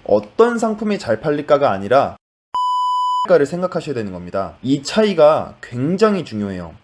어떤 상품이 잘 팔릴까가 아니라 가를 생각하셔야 되는 겁니다. 이 차이가 굉장히 중요해요.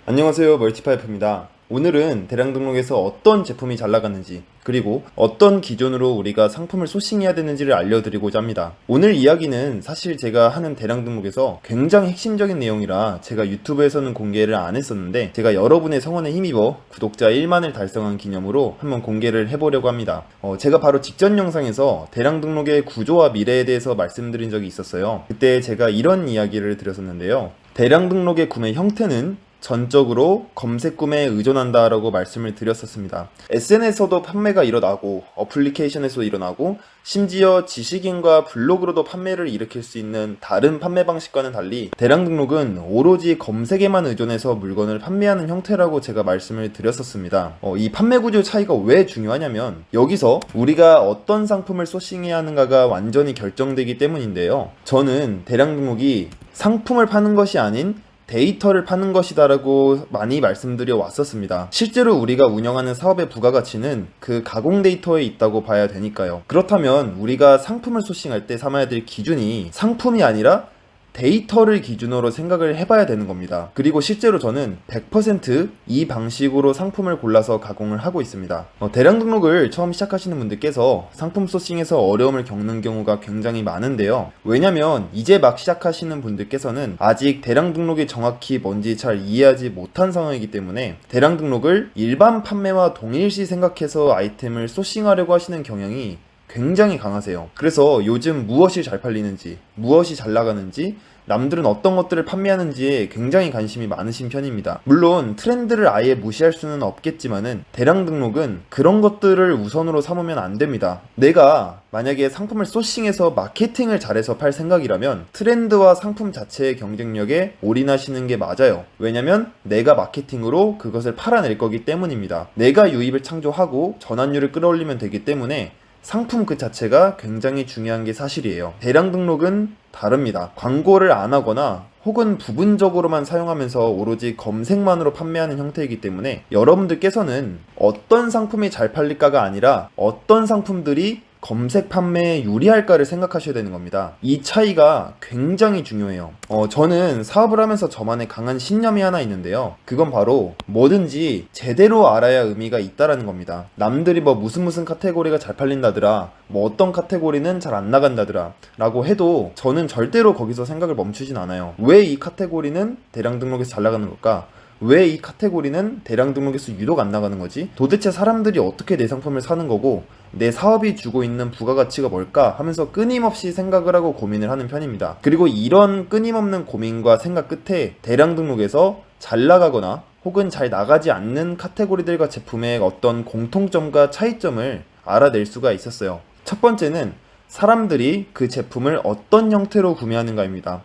안녕하세요, 멀티파이프입니다. 오늘은 대량 등록에서 어떤 제품이 잘 나갔는지, 그리고 어떤 기준으로 우리가 상품을 소싱해야 되는지를 알려드리고자 합니다. 오늘 이야기는 사실 제가 하는 대량 등록에서 굉장히 핵심적인 내용이라 제가 유튜브에서는 공개를 안 했었는데, 제가 여러분의 성원에 힘입어 구독자 1만을 달성한 기념으로 한번 공개를 해보려고 합니다. 제가 바로 직전 영상에서 대량 등록의 구조와 미래에 대해서 말씀드린 적이 있었어요. 그때 제가 이런 이야기를 드렸었는데요. 대량 등록의 구매 형태는 전적으로 검색 구매에 의존한다라고 말씀을 드렸었습니다. SNS에서도 판매가 일어나고 어플리케이션에서도 일어나고 심지어 지식인과 블로그로도 판매를 일으킬 수 있는 다른 판매 방식과는 달리 대량 등록은 오로지 검색에만 의존해서 물건을 판매하는 형태라고 제가 말씀을 드렸었습니다. 이 판매 구조 차이가 왜 중요하냐면 여기서 우리가 어떤 상품을 소싱해야 하는가가 완전히 결정되기 때문인데요. 저는 대량 등록이 상품을 파는 것이 아닌 데이터를 파는 것이다 라고 많이 말씀드려 왔었습니다. 실제로 우리가 운영하는 사업의 부가가치는 그 가공 데이터에 있다고 봐야 되니까요. 그렇다면 우리가 상품을 소싱할 때 삼아야 될 기준이 상품이 아니라 데이터를 기준으로 생각을 해봐야 되는 겁니다. 그리고 실제로 저는 100% 방식으로 상품을 골라서 가공을 하고 있습니다. 대량 등록을 처음 시작하시는 분들께서 상품 소싱에서 어려움을 겪는 경우가 굉장히 많은데요. 왜냐면 이제 막 시작하시는 분들께서는 아직 대량 등록이 정확히 뭔지 잘 이해하지 못한 상황이기 때문에 대량 등록을 일반 판매와 동일시 생각해서 아이템을 소싱하려고 하시는 경향이 굉장히 강하세요. 그래서 요즘 무엇이 잘 팔리는지, 무엇이 잘 나가는지, 남들은 어떤 것들을 판매하는지에 굉장히 관심이 많으신 편입니다. 물론 트렌드를 아예 무시할 수는 없겠지만은 대량 등록은 그런 것들을 우선으로 삼으면 안 됩니다. 내가 만약에 상품을 소싱해서 마케팅을 잘해서 팔 생각이라면 트렌드와 상품 자체의 경쟁력에 올인하시는 게 맞아요. 왜냐면 내가 마케팅으로 그것을 팔아낼 거기 때문입니다. 내가 유입을 창조하고 전환율을 끌어올리면 되기 때문에 상품 그 자체가 굉장히 중요한 게 사실이에요. 대량 등록은 다릅니다. 광고를 안 하거나 혹은 부분적으로만 사용하면서 오로지 검색만으로 판매하는 형태이기 때문에 여러분들께서는 어떤 상품이 잘 팔릴까가 아니라 어떤 상품들이 검색 판매에 유리할까를 생각하셔야 되는 겁니다. 이 차이가 굉장히 중요해요. 저는 사업을 하면서 저만의 강한 신념이 하나 있는데요. 그건 바로 뭐든지 제대로 알아야 의미가 있다라는 겁니다. 남들이 무슨 카테고리가 잘 팔린다더라, 어떤 카테고리는 잘 안 나간다더라 라고 해도 저는 절대로 거기서 생각을 멈추진 않아요. 왜 이 카테고리는 대량 등록에서 잘 나가는 걸까? 왜 이 카테고리는 대량 등록에서 유독 안 나가는 거지? 도대체 사람들이 어떻게 내 상품을 사는 거고 내 사업이 주고 있는 부가가치가 뭘까 하면서 끊임없이 생각을 하고 고민을 하는 편입니다. 그리고 이런 끊임없는 고민과 생각 끝에 대량 등록에서 잘 나가거나 혹은 잘 나가지 않는 카테고리들과 제품의 어떤 공통점과 차이점을 알아낼 수가 있었어요. 첫 번째는 사람들이 그 제품을 어떤 형태로 구매하는가입니다.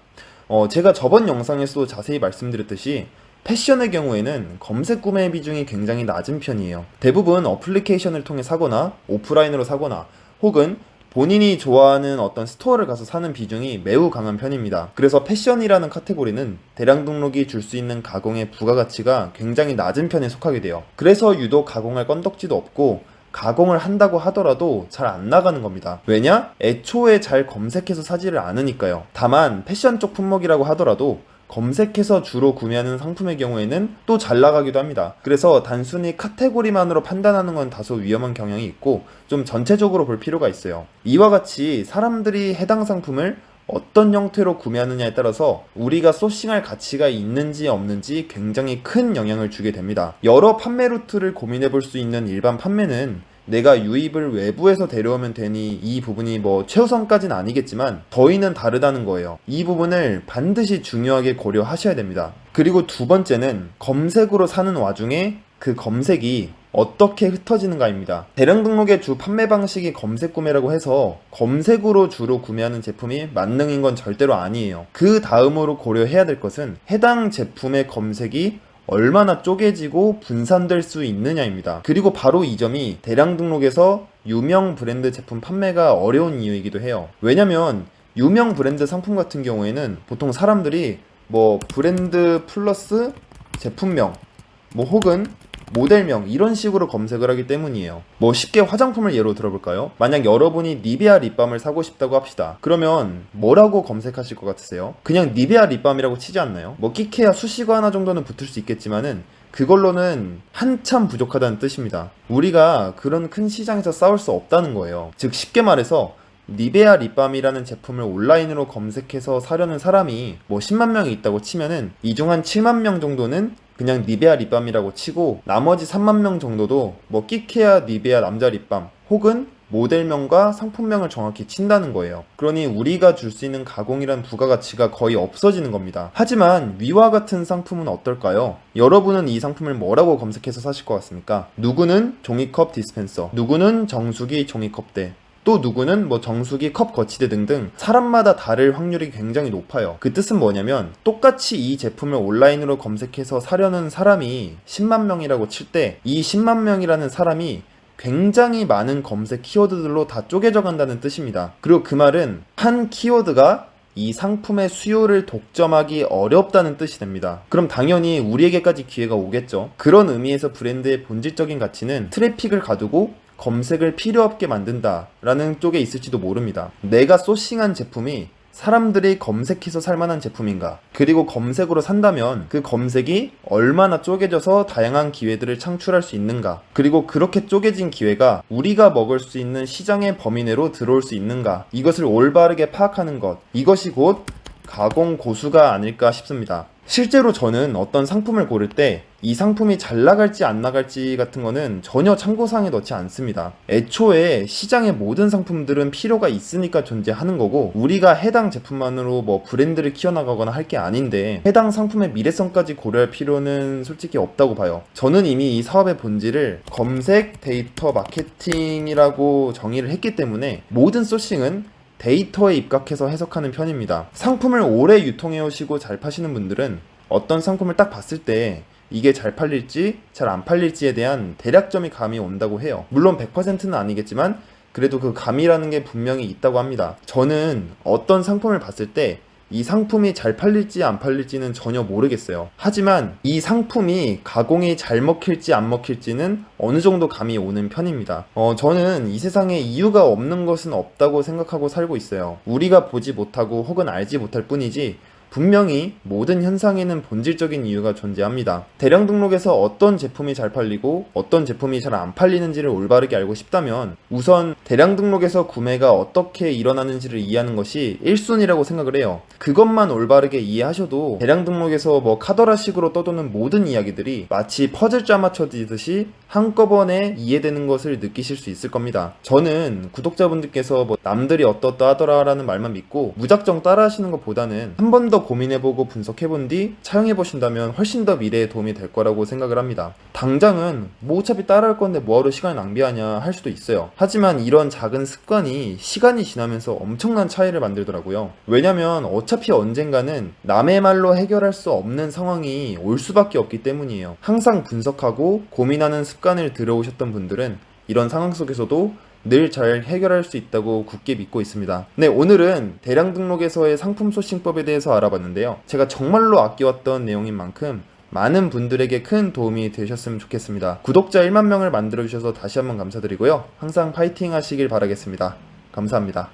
제가 저번 영상에서도 자세히 말씀드렸듯이 패션의 경우에는 검색 구매 비중이 굉장히 낮은 편이에요. 대부분 어플리케이션을 통해 사거나 오프라인으로 사거나 혹은 본인이 좋아하는 어떤 스토어를 가서 사는 비중이 매우 강한 편입니다. 그래서 패션이라는 카테고리는 대량 등록이 줄 수 있는 가공의 부가가치가 굉장히 낮은 편에 속하게 돼요. 그래서 유독 가공할 건덕지도 없고 가공을 한다고 하더라도 잘 안 나가는 겁니다. 왜냐? 애초에 잘 검색해서 사지를 않으니까요. 다만 패션 쪽 품목이라고 하더라도 검색해서 주로 구매하는 상품의 경우에는 또 잘 나가기도 합니다. 그래서 단순히 카테고리만으로 판단하는 건 다소 위험한 경향이 있고 좀 전체적으로 볼 필요가 있어요. 이와 같이 사람들이 해당 상품을 어떤 형태로 구매하느냐에 따라서 우리가 소싱할 가치가 있는지 없는지 굉장히 큰 영향을 주게 됩니다. 여러 판매 루트를 고민해 볼 수 있는 일반 판매는 내가 유입을 외부에서 데려오면 되니 이 부분이 최우선까지는 아니겠지만 저희는 다르다는 거예요. 이 부분을 반드시 중요하게 고려하셔야 됩니다. 그리고 두 번째는 검색으로 사는 와중에 그 검색이 어떻게 흩어지는가입니다. 대량 등록의 주 판매 방식이 검색 구매라고 해서 검색으로 주로 구매하는 제품이 만능인 건 절대로 아니에요. 그 다음으로 고려해야 될 것은 해당 제품의 검색이 얼마나 쪼개지고 분산될 수 있느냐입니다. 그리고 바로 이 점이 대량 등록에서 유명 브랜드 제품 판매가 어려운 이유이기도 해요. 왜냐면 유명 브랜드 상품 같은 경우에는 보통 사람들이 브랜드 플러스 제품명 혹은 모델명 이런 식으로 검색을 하기 때문이에요. 뭐 쉽게 화장품을 예로 들어볼까요? 만약 여러분이 니베아 립밤을 사고 싶다고 합시다. 그러면 뭐라고 검색하실 것 같으세요? 그냥 니베아 립밤이라고 치지 않나요? 뭐 끼케야 수식어 하나 정도는 붙을 수 있겠지만은 그걸로는 한참 부족하다는 뜻입니다. 우리가 그런 큰 시장에서 싸울 수 없다는 거예요. 즉 쉽게 말해서 니베아 립밤이라는 제품을 온라인으로 검색해서 사려는 사람이 뭐 10만 명이 있다고 치면은 이 중 한 7만 명 정도는 그냥 니베아 립밤이라고 치고 나머지 3만 명 정도도 뭐 끼케야 니베아 남자 립밤 혹은 모델명과 상품명을 정확히 친다는 거예요. 그러니 우리가 줄 수 있는 가공이란 부가가치가 거의 없어지는 겁니다. 하지만 위와 같은 상품은 어떨까요? 여러분은 이 상품을 뭐라고 검색해서 사실 것 같습니까? 누구는 종이컵 디스펜서, 누구는 정수기 종이컵대, 또 누구는 뭐 정수기 컵 거치대 등등 사람마다 다를 확률이 굉장히 높아요. 그 뜻은 뭐냐면 똑같이 이 제품을 온라인으로 검색해서 사려는 사람이 10만 명이라고 칠 때 이 10만 명이라는 사람이 굉장히 많은 검색 키워드들로 다 쪼개져 간다는 뜻입니다. 그리고 그 말은 한 키워드가 이 상품의 수요를 독점하기 어렵다는 뜻이 됩니다. 그럼 당연히 우리에게까지 기회가 오겠죠. 그런 의미에서 브랜드의 본질적인 가치는 트래픽을 가두고 검색을 필요 없게 만든다 라는 쪽에 있을지도 모릅니다. 내가 소싱한 제품이 사람들이 검색해서 살만한 제품인가, 그리고 검색으로 산다면 그 검색이 얼마나 쪼개져서 다양한 기회들을 창출할 수 있는가, 그리고 그렇게 쪼개진 기회가 우리가 먹을 수 있는 시장의 범위 내로 들어올 수 있는가, 이것을 올바르게 파악하는 것, 이것이 곧 가공 고수가 아닐까 싶습니다. 실제로 저는 어떤 상품을 고를 때 이 상품이 잘 나갈지 안 나갈지 같은 거는 전혀 참고사항에 넣지 않습니다. 애초에 시장의 모든 상품들은 필요가 있으니까 존재하는 거고, 우리가 해당 제품만으로 뭐 브랜드를 키워나가거나 할 게 아닌데 해당 상품의 미래성까지 고려할 필요는 솔직히 없다고 봐요. 저는 이미 이 사업의 본질을 검색, 데이터, 마케팅이라고 정의를 했기 때문에 모든 소싱은 데이터에 입각해서 해석하는 편입니다. 상품을 오래 유통해 오시고 잘 파시는 분들은 어떤 상품을 딱 봤을 때 이게 잘 팔릴지 잘 안 팔릴지에 대한 대략점이 감이 온다고 해요. 물론 100%는 아니겠지만 그래도 그 감이라는 게 분명히 있다고 합니다. 저는 어떤 상품을 봤을 때 이 상품이 잘 팔릴지 안 팔릴지는 전혀 모르겠어요. 하지만 이 상품이 가공이 잘 먹힐지 안 먹힐지는 어느 정도 감이 오는 편입니다. 저는 이 세상에 이유가 없는 것은 없다고 생각하고 살고 있어요. 우리가 보지 못하고 혹은 알지 못할 뿐이지 분명히 모든 현상에는 본질적인 이유가 존재합니다. 대량 등록에서 어떤 제품이 잘 팔리고 어떤 제품이 잘 안 팔리는지를 올바르게 알고 싶다면 우선 대량 등록에서 구매가 어떻게 일어나는지를 이해하는 것이 1순위라고 생각을 해요. 그것만 올바르게 이해하셔도 대량 등록에서 뭐 카더라식으로 떠도는 모든 이야기들이 마치 퍼즐 짜맞춰지듯이 한꺼번에 이해되는 것을 느끼실 수 있을 겁니다. 저는 구독자분들께서 뭐 남들이 어떻다 하더라 라는 말만 믿고 무작정 따라 하시는 것보다는 한 번 더 고민해보고 분석해본 뒤 차용해보신다면 훨씬 더 미래에 도움이 될 거라고 생각을 합니다. 당장은 뭐 어차피 따라할 건데 뭐하러 시간을 낭비하냐 할 수도 있어요. 하지만 이런 작은 습관이 시간이 지나면서 엄청난 차이를 만들더라고요. 왜냐면 어차피 언젠가는 남의 말로 해결할 수 없는 상황이 올 수밖에 없기 때문이에요. 항상 분석하고 고민하는 습관을 들여오셨던 분들은 이런 상황 속에서도 늘 잘 해결할 수 있다고 굳게 믿고 있습니다. 네, 오늘은 대량 등록에서의 상품 소싱법에 대해서 알아봤는데요. 제가 정말로 아껴왔던 내용인 만큼 많은 분들에게 큰 도움이 되셨으면 좋겠습니다. 구독자 1만 명을 만들어주셔서 다시 한번 감사드리고요. 항상 파이팅 하시길 바라겠습니다. 감사합니다.